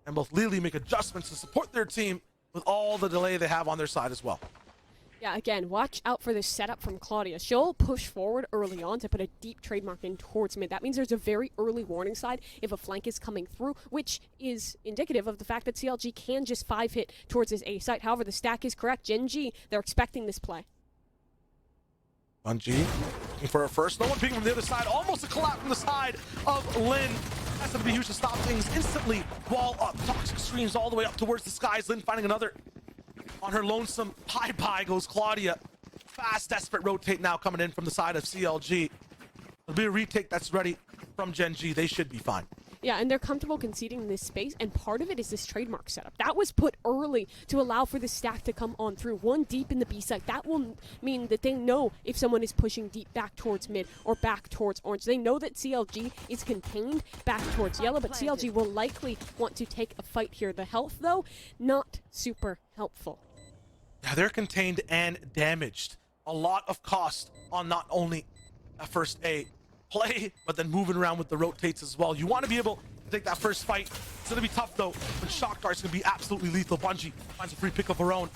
And both Lily make adjustments to support their team with all the delay they have on their side as well. Yeah, again, watch out for this setup from Claudia. She'll push forward early on to put a deep trademark in towards mid. That means there's a very early warning side if a flank is coming through, which is indicative of the fact that CLG can just 5-hit towards his A site. However, the stack is correct. Gen-G, they're expecting this play. Bungie looking for a first. No one peeking from the other side. Almost a collapse from the side of Lin. That's going to be huge to stop things instantly. Wall up. Toxic streams all the way up towards the skies. Lin finding another. On her lonesome pie goes Claudia. Fast, desperate rotate now coming in from the side of CLG. There'll be a retake that's ready from Gen-G. They should be fine. Yeah, and they're comfortable conceding in this space, and part of it is this trademark setup. That was put early to allow for the stack to come on through. One deep in the B site. That will mean that they know if someone is pushing deep back towards mid or back towards orange. They know that CLG is contained back towards yellow, but CLG will likely want to take a fight here. The health, though, not super helpful. Yeah, they're contained and damaged. A lot of cost on not only a first A play, but then moving around with the rotates as well. You want to be able to take that first fight. It's going to be tough, though. But Shock Dart's going to be absolutely lethal. Bungie finds a free pick of her own.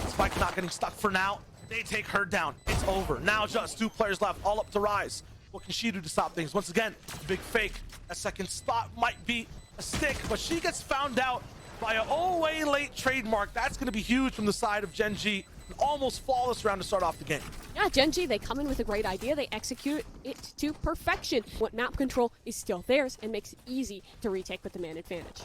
Spike not getting stuck for now. They take her down. It's over. Now just 2 players left, all up to Rise. What can she do to stop things? Once again, big fake. A second spot might be a stick, but she gets found out by an all-way late trademark. That's going to be huge from the side of Gen-G. An almost flawless round to start off the game. Yeah, Gen-G, they come in with a great idea. They execute it to perfection. What map control is still theirs and makes it easy to retake with the man advantage.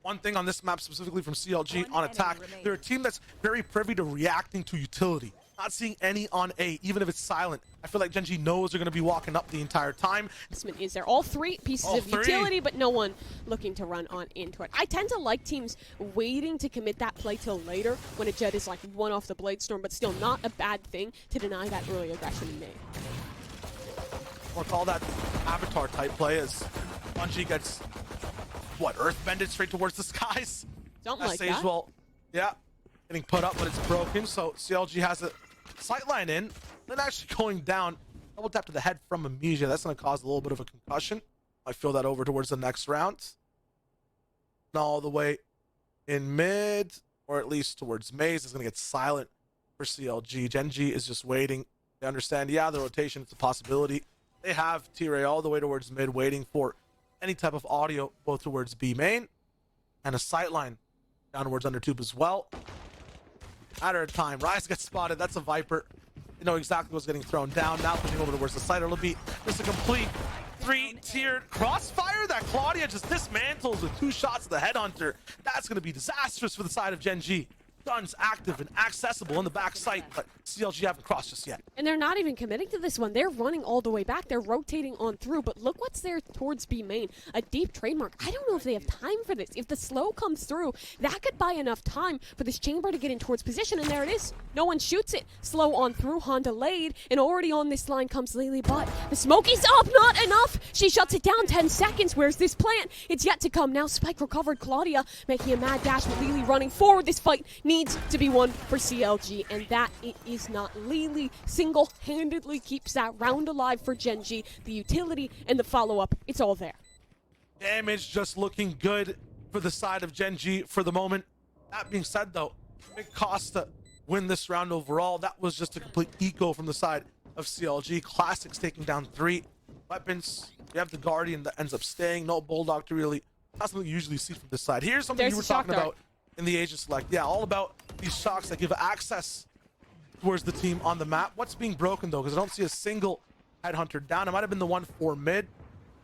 One thing on this map specifically from CLG on attack, they're a team that's very privy to reacting to utility. Not seeing any on A, even if it's silent. I feel like Gen-G knows they're going to be walking up the entire time. Is there all 3 pieces of utility, but no one looking to run on into it. I tend to like teams waiting to commit that play till later when a Jet is like 1 off the Blade Storm, but still not a bad thing to deny that early aggression in main. Or call that Avatar type play as Bungie gets, what, earthbended straight towards the skies? Something like Sage, that. well, yeah, getting put up, but it's broken, so CLG has a sightline in, then actually going down. Double tap to the head from Amnesia. That's going to cause a little bit of a concussion. I feel that over towards the next round. And all the way in mid, or at least towards Maze, is going to get silent for CLG. Gen-G is just waiting. They understand, yeah, the rotation is a possibility. They have T-Ray all the way towards mid, waiting for any type of audio, both towards B main, and a sightline downwards under tube as well. Matter of time. Rise gets spotted. That's a Viper. You know exactly what's getting thrown down. Now pushing over towards the side. It'll be just a complete 3-tiered crossfire that Claudia just dismantles with 2 shots of the Headhunter. That's going to be disastrous for the side of Gen-G. Guns active and accessible in the back site, but CLG haven't crossed just yet. And they're not even committing to this one. They're running all the way back. They're rotating on through, but look what's there towards B main. A deep trademark. I don't know if they have time for this. If the slow comes through, that could buy enough time for this chamber to get in towards position, and there it is. No one shoots it. Slow on through, Honda laid, and already on this line comes Lily, but the smoke is up, not enough. She shuts it down. 10 seconds. Where's this plant? It's yet to come. Now Spike recovered. Claudia making a mad dash with Lily running forward. This fight needs to be won for CLG, and that it is not. Lily single-handedly keeps that round alive for Gen-G. The utility and the follow-up, it's all there. Damage just looking good for the side of Gen-G for the moment. That being said, though, big cost to win this round overall. That was just a complete eco from the side of CLG. Classics taking down 3 weapons. We have the Guardian that ends up staying. No Bulldog to really, not something you usually see from this side. Here's something you were talking about in the Asia Select. Yeah, all about these shocks that give access towards the team on the map. What's being broken, though? Because I don't see a single Headhunter down. It might have been the one for mid.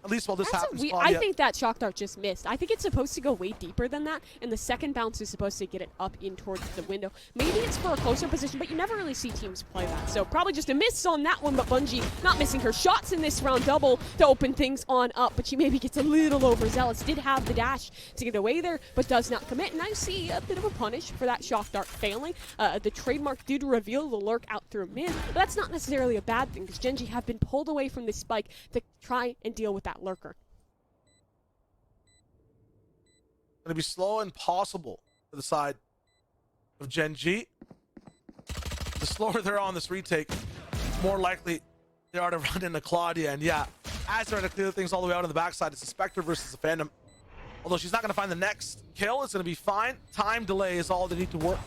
At least while this happens, I think that shock dart just missed. I think it's supposed to go way deeper than that, and the second bounce is supposed to get it up in towards the window. Maybe it's for a closer position, but you never really see teams play that. So probably just a miss on that one, but Bungie not missing her shots in this round. Double to open things on up, but she maybe gets a little overzealous. Did have the dash to get away there, but does not commit. And I see a bit of a punish for that shock dart failing. The trademark did reveal the lurk out through mid, but that's not necessarily a bad thing, because Gen-G have been pulled away from this spike to try and deal with that lurker. Going to be slow and possible for the side of Gen-G. The slower they're on this retake, more likely they are to run into Claudia. And yeah, as they're to clear things all the way out on the backside, it's a Spectre versus a Phantom. Although she's not going to find the next kill, it's going to be fine. Time delay is all they need to work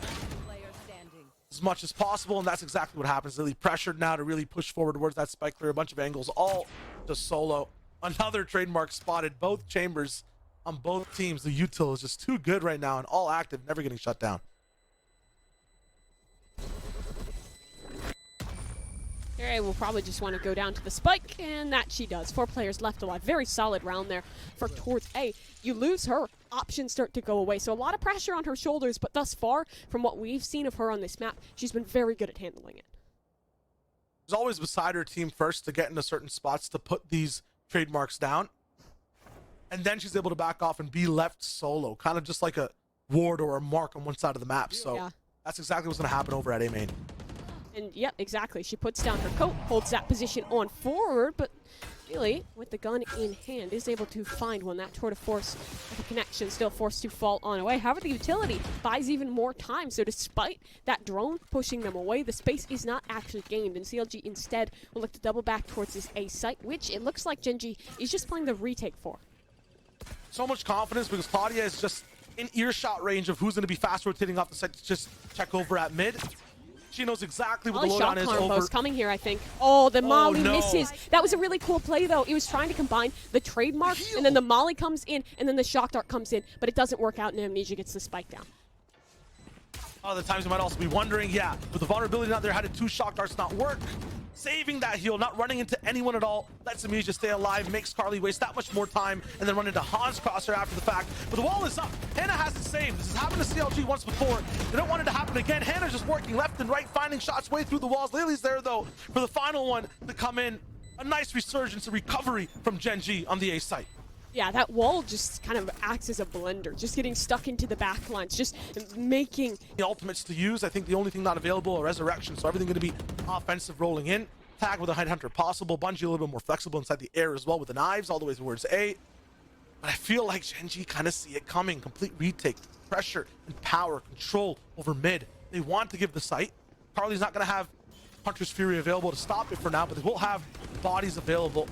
as much as possible, and that's exactly what happens. Lily pressured now to really push forward towards that spike, clear a bunch of angles, all just solo. Another trademark spotted, both chambers on both teams. The util is just too good right now and all active, never getting shut down. Terry will probably just want to go down to the spike, and that she does. 4 players left alive. Very solid round there for towards A. You lose her, options start to go away. So a lot of pressure on her shoulders, but thus far, from what we've seen of her on this map, she's been very good at handling it. She's always beside her team first to get into certain spots to put these trademarks down. And then she's able to back off and be left solo, kind of just like a ward or a mark on one side of the map. So yeah, that's exactly what's going to happen over at A main. And yep, exactly. She puts down her coat, holds that position on forward, but really, with the gun in hand, is able to find one. That tour de force with the connection still forced to fall on away. However, the utility buys even more time, so despite that drone pushing them away, the space is not actually gained, and CLG instead will look to double back towards this A site, which it looks like Gen-G is just playing the retake for. So much confidence because Claudia is just in earshot range of who's going to be fast rotating off the site to just check over at mid. She knows exactly what the loadout is over. Coming here, I think. Oh, the Molly misses. That was a really cool play, though. It was trying to combine the trademark, and then the Molly comes in, and then the shock dart comes in, but it doesn't work out, and Amnesia gets the spike down. Other times you might also be wondering, yeah, with the vulnerability out there, how did 2 shock darts not work? Saving that heal, not running into anyone at all, lets Amnesia stay alive, makes Carly waste that much more time, and then run into Hans Crosser after the fact. But the wall is up. Hannah has it saved. This has happened to CLG once before. They don't want it to happen again. Hannah's just working left and right, finding shots way through the walls. Lily's there, though, for the final one to come in. A nice resurgence and recovery from Gen-G on the A site. Yeah, that wall just kind of acts as a blender, just getting stuck into the back lines, just making the ultimates to use. I think the only thing not available are resurrection, so everything going to be offensive rolling in. Tag with a headhunter possible. Bungie a little bit more flexible inside the air as well with the knives all the way towards A. But I feel like Gen-G kind of see it coming. Complete retake, pressure and power, control over mid. They want to give the site. Carly's not going to have Hunter's Fury available to stop it for now, but they will have bodies available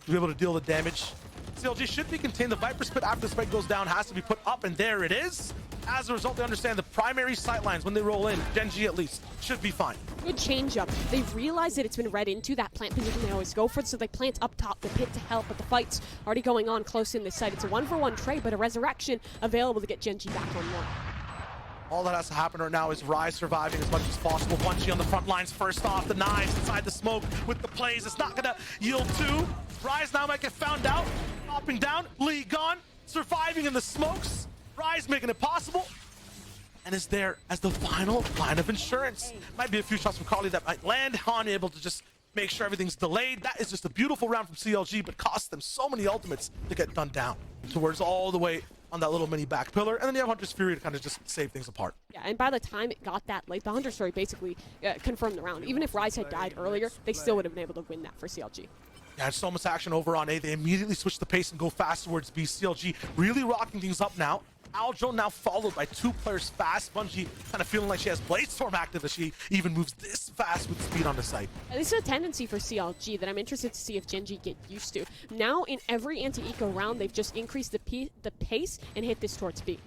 to be able to deal the damage. CLG should be contained. The Viper Spit after the spike goes down has to be put up, and there it is. As a result, they understand the primary sight lines when they roll in. Gen-G at least should be fine. Good change up. They realize that it's been read into that plant position they always go for, so they plant up top, the pit to help, but the fight's already going on close in this site. It's a 1-for-1 trade, but a resurrection available to get Gen-G back on one. All that has to happen right now is Rise surviving as much as possible. Bungie on the front lines first off. The knives inside the smoke with the plays. It's not gonna yield 2. Rise now might get found out. Popping down. Lee gone. Surviving in the smokes. Rise making it possible. And is there as the final line of insurance. Might be a few shots from Carly that might land. Han able to just make sure everything's delayed. That is just a beautiful round from CLG, but costs them so many ultimates to get done down towards all the way on that little mini back pillar, and then you have Hunter's Fury to kind of just save things apart. Yeah, and by the time it got that late, the Hunter's Fury basically confirmed the round. Even if Rise had died earlier, they still would have been able to win that for CLG. Yeah, so much action over on A. They immediately switch the pace and go fast towards B. CLG really rocking things up now. Aljo now followed by 2 players fast. Bungie kind of feeling like she has Bladestorm active as she even moves this fast with speed on the site. This is a tendency for CLG that I'm interested to see if Gen-G get used to. Now in every anti-eco round, they've just increased the pace and hit this towards B.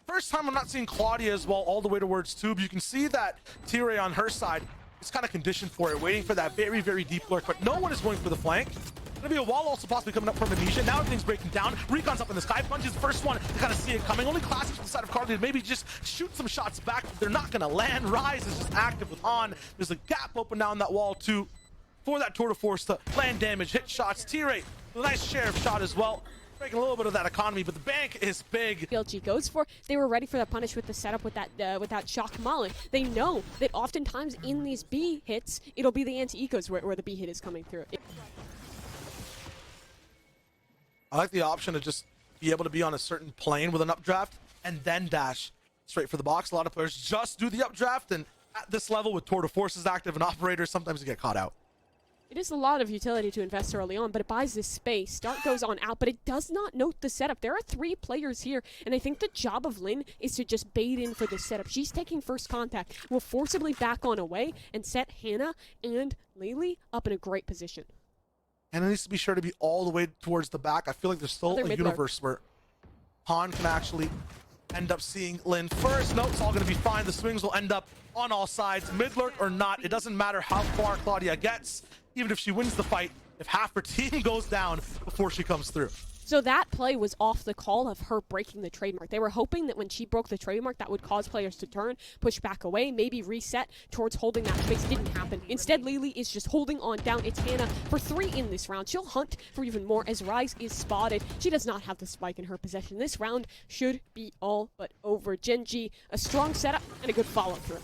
First time I'm not seeing Claudia as well all the way towards Tube. You can see that T-Ray on her side is kind of conditioned for it, waiting for that very, very deep lurk, but no one is going for the flank. Gonna be a wall also possibly coming up from Amnesia. Now everything's breaking down. Recon's up in the sky. Bungie's the first one to kind of see it coming. Only classics from the side of Carly to maybe just shoot some shots back, but they're not gonna land. Rise is just active with Han. There's a gap open down that wall too for that tour de force to land damage, hit shots. T-Ray, a nice sheriff shot as well. Breaking a little bit of that economy, but the bank is big. CLG goes for. They were ready for the punish with the setup with that shock molly. They know that oftentimes in these B hits, it'll be the anti-ecos where the B hit is coming through. I like the option to just be able to be on a certain plane with an updraft and then dash straight for the box. A lot of players just do the updraft, and at this level with tour de forces active and operators, sometimes you get caught out. It is a lot of utility to invest early on, but it buys this space. Dart goes on out, but it does not note the setup. There are 3 players here, and I think the job of Lynn is to just bait in for this setup. She's taking first contact, will forcibly back on away, and set Hannah and Laylee up in a great position. Hannah needs to be sure to be all the way towards the back. I feel like there's still a universe where Han can actually end up seeing Lynn first. No, it's all going to be fine. The swings will end up on all sides, mid lurk or not. It doesn't matter how far Claudia gets. Even if she wins the fight, if half her team goes down before she comes through. So that play was off the call of her breaking the trademark. They were hoping that when she broke the trademark, that would cause players to turn, push back away, maybe reset towards holding that space. Didn't happen. Instead, Laylee is just holding on down. It's Hannah for 3 in this round. She'll hunt for even more as Rise is spotted. She does not have the spike in her possession. This round should be all but over. Gen G, a strong setup and a good follow-through.